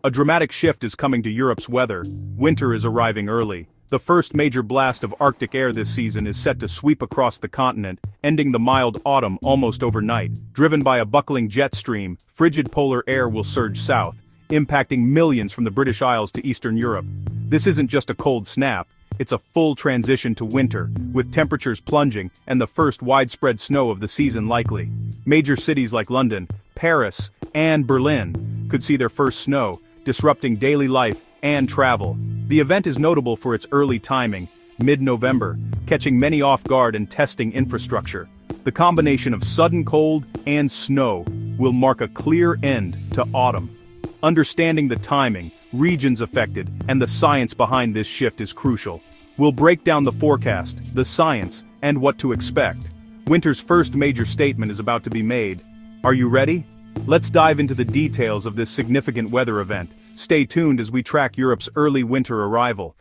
A dramatic shift is coming to Europe's weather. Winter is arriving early. The first major blast of Arctic air this season is set to sweep across the continent, ending the mild autumn almost overnight. Driven by a buckling jet stream, frigid polar air will surge south, impacting millions from the British Isles to Eastern Europe. This isn't just a cold snap, it's a full transition to winter, with temperatures plunging and the first widespread snow of the season likely. Major cities like London, Paris, and Berlin could see their first snow, disrupting daily life and travel. The event is notable for its early timing, mid-November, catching many off guard and testing infrastructure. The combination of sudden cold and snow will mark a clear end to autumn. Understanding the timing, regions affected, and the science behind this shift is crucial. We'll break down the forecast, the science, and what to expect. Winter's first major statement is about to be made. Are you ready? Let's dive into the details of this significant weather event. Stay tuned as we track Europe's early winter arrival.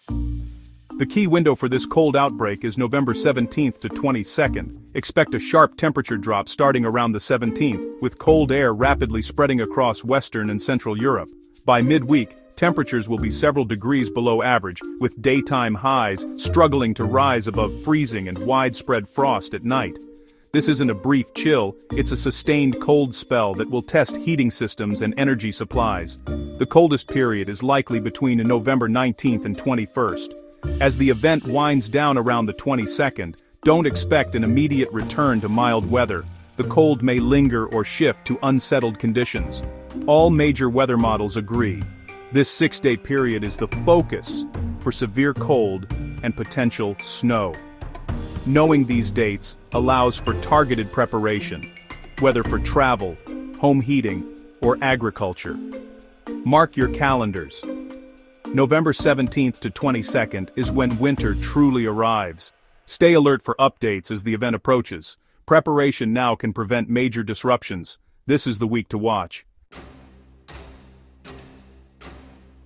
The key window for this cold outbreak is November 17th to 22nd. Expect a sharp temperature drop starting around the 17th, with cold air rapidly spreading across Western and Central Europe. By midweek, temperatures will be several degrees below average, with daytime highs struggling to rise above freezing and widespread frost at night. This isn't a brief chill, it's a sustained cold spell that will test heating systems and energy supplies. The coldest period is likely between November 19th and 21st. As the event winds down around the 22nd, don't expect an immediate return to mild weather. The cold may linger or shift to unsettled conditions. All major weather models agree. This 6-day period is the focus for severe cold and potential snow. Knowing these dates allows for targeted preparation, whether for travel, home heating, or agriculture. Mark your calendars. November 17th to 22nd is when winter truly arrives. Stay alert for updates as the event approaches. Preparation now can prevent major disruptions. This is the week to watch.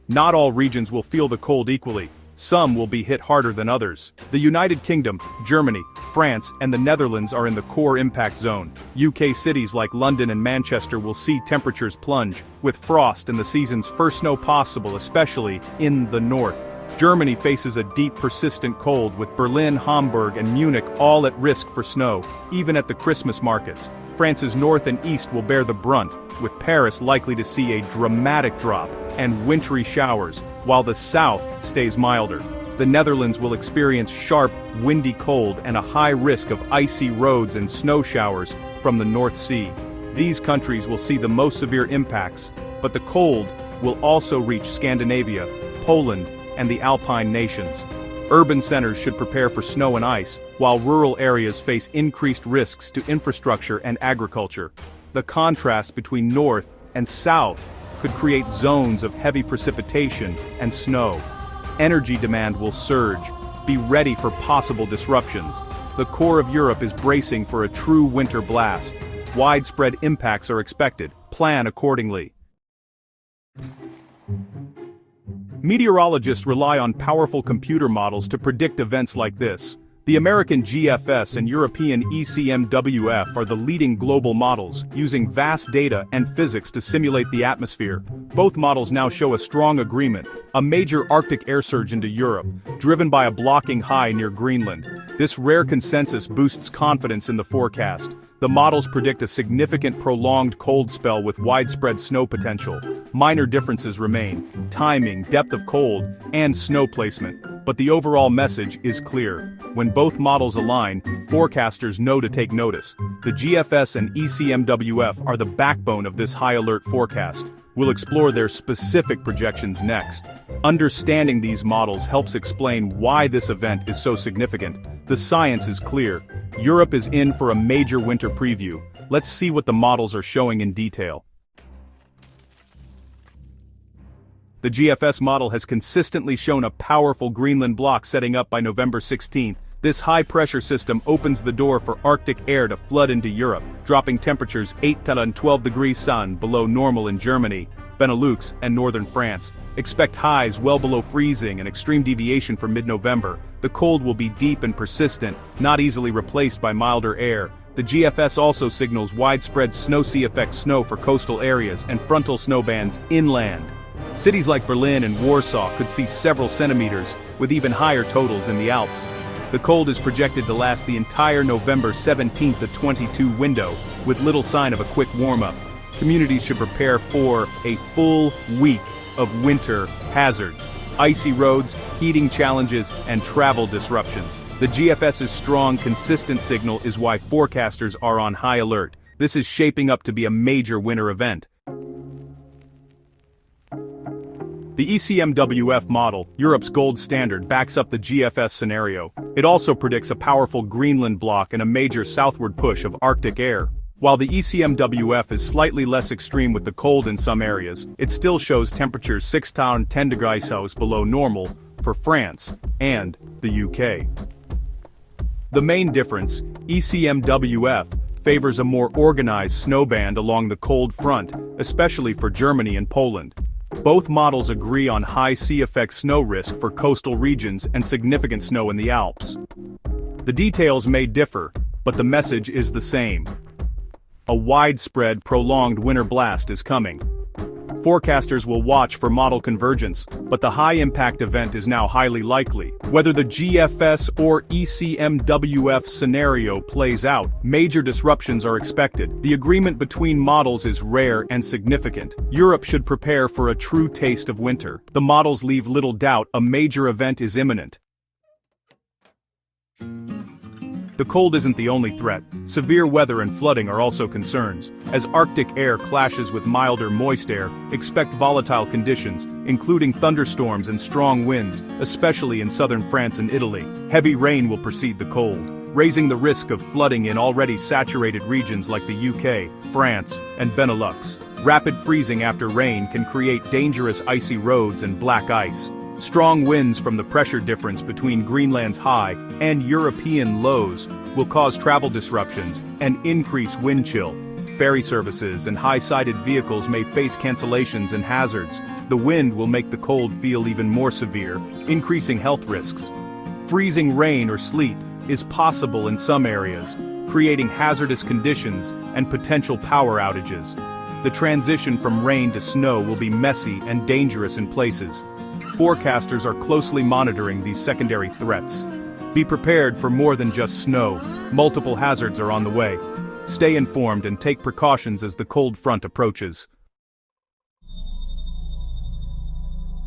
Not all regions will feel the cold equally. Some will be hit harder than others. The United Kingdom, Germany, France, and the Netherlands are in the core impact zone. UK cities like London and Manchester will see temperatures plunge, with frost and the season's first snow possible, especially in the north. Germany faces a deep, persistent cold, with Berlin, Hamburg, and Munich all at risk for snow, even at the Christmas markets. France's north and east will bear the brunt, with Paris likely to see a dramatic drop and wintry showers, while the south stays milder. The Netherlands will experience sharp, windy cold and a high risk of icy roads and snow showers from the North Sea. These countries will see the most severe impacts, but the cold will also reach Scandinavia, Poland, and the Alpine nations. Urban centers should prepare for snow and ice, while rural areas face increased risks to infrastructure and agriculture. The contrast between north and south could create zones of heavy precipitation and snow. Energy demand will surge. Be ready for possible disruptions. The core of Europe is bracing for a true winter blast. Widespread impacts are expected. Plan accordingly. Meteorologists rely on powerful computer models to predict events like this. The American GFS and European ECMWF are the leading global models, using vast data and physics to simulate the atmosphere. Both models now show a strong agreement: a major Arctic air surge into Europe, driven by a blocking high near Greenland. This rare consensus boosts confidence in the forecast. The models predict a significant prolonged cold spell with widespread snow potential. Minor differences remain: timing, depth of cold, and snow placement. But the overall message is clear. When both models align, forecasters know to take notice. The GFS and ECMWF are the backbone of this high-alert forecast. We'll explore their specific projections next. Understanding these models helps explain why this event is so significant. The science is clear. Europe is in for a major winter preview. Let's see what the models are showing in detail. The GFS model has consistently shown a powerful Greenland block setting up by November 16th. This high-pressure system opens the door for Arctic air to flood into Europe, dropping temperatures 8 to 12 degrees Celsius below normal in Germany, Benelux, and northern France. Expect highs well below freezing and extreme deviation for mid-November. The cold will be deep and persistent, not easily replaced by milder air. The GFS also signals widespread snow sea effect snow for coastal areas and frontal snow bands inland. Cities like Berlin and Warsaw could see several centimeters, with even higher totals in the Alps. The cold is projected to last the entire November 17th to 22 window, with little sign of a quick warm-up. Communities should prepare for a full week of winter hazards, icy roads, heating challenges, and travel disruptions. The GFS's strong, consistent signal is why forecasters are on high alert. This is shaping up to be a major winter event. The ECMWF model, Europe's gold standard, backs up the GFS scenario. It also predicts a powerful Greenland block and a major southward push of Arctic air. While the ECMWF is slightly less extreme with the cold in some areas, it still shows temperatures 6 to 10 degrees Celsius below normal for France and the UK. The main difference, ECMWF, favors a more organized snow band along the cold front, especially for Germany and Poland. Both models agree on high sea effect snow risk for coastal regions and significant snow in the Alps. The details may differ, but the message is the same. A widespread, prolonged winter blast is coming. Forecasters will watch for model convergence, but the high-impact event is now highly likely. Whether the GFS or ECMWF scenario plays out, major disruptions are expected. The agreement between models is rare and significant. Europe should prepare for a true taste of winter. The models leave little doubt a major event is imminent. The cold isn't the only threat. Severe weather and flooding are also concerns. As Arctic air clashes with milder, moist air, expect volatile conditions, including thunderstorms and strong winds, especially in southern France and Italy. Heavy rain will precede the cold, raising the risk of flooding in already saturated regions like the UK, France, and Benelux. Rapid freezing after rain can create dangerous icy roads and black ice. Strong winds from the pressure difference between Greenland's high and European lows will cause travel disruptions and increase wind chill. Ferry services and high-sided vehicles may face cancellations and hazards. The wind will make the cold feel even more severe, increasing health risks. Freezing rain or sleet is possible in some areas, creating hazardous conditions and potential power outages. The transition from rain to snow will be messy and dangerous in places. Forecasters are closely monitoring these secondary threats. Be prepared for more than just snow. Multiple hazards are on the way. Stay informed and take precautions as the cold front approaches.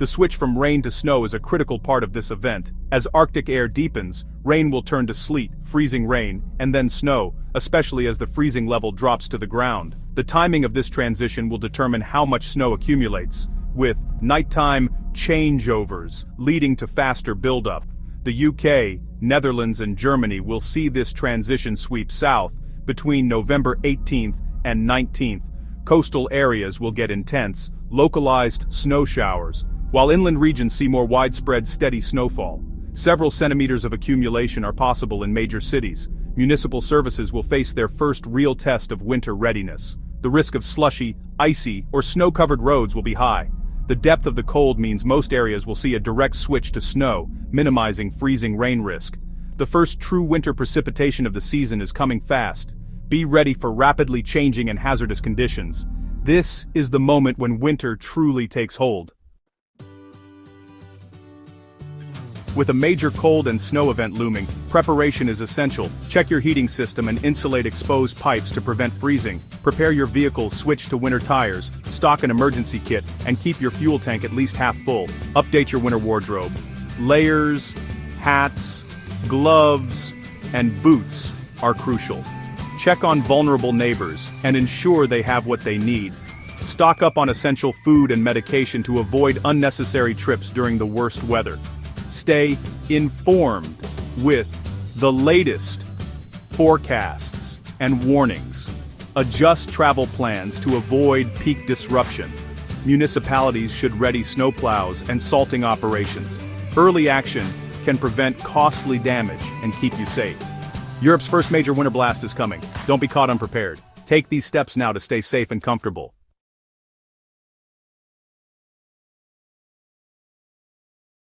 The switch from rain to snow is a critical part of this event. As Arctic air deepens, rain will turn to sleet, freezing rain, and then snow, especially as the freezing level drops to the ground. The timing of this transition will determine how much snow accumulates, with nighttime changeovers leading to faster buildup. The UK, Netherlands, and Germany will see this transition sweep south between November 18th and 19th. Coastal areas will get intense, localized snow showers, while inland regions see more widespread steady snowfall. Several centimeters of accumulation are possible in major cities. Municipal services will face their first real test of winter readiness. The risk of slushy, icy, or snow-covered roads will be high. The depth of the cold means most areas will see a direct switch to snow, minimizing freezing rain risk. The first true winter precipitation of the season is coming fast. Be ready for rapidly changing and hazardous conditions. This is the moment when winter truly takes hold. With a major cold and snow event looming, preparation is essential. Check your heating system and insulate exposed pipes to prevent freezing. Prepare your vehicle, switch to winter tires, stock an emergency kit, and keep your fuel tank at least half full. Update your winter wardrobe. Layers, hats, gloves, and boots are crucial. Check on vulnerable neighbors and ensure they have what they need. Stock up on essential food and medication to avoid unnecessary trips during the worst weather. Stay informed with the latest forecasts and warnings. Adjust travel plans to avoid peak disruption. Municipalities should ready snowplows and salting operations. Early action can prevent costly damage and keep you safe. Europe's first major winter blast is coming. Don't be caught unprepared. Take these steps now to stay safe and comfortable.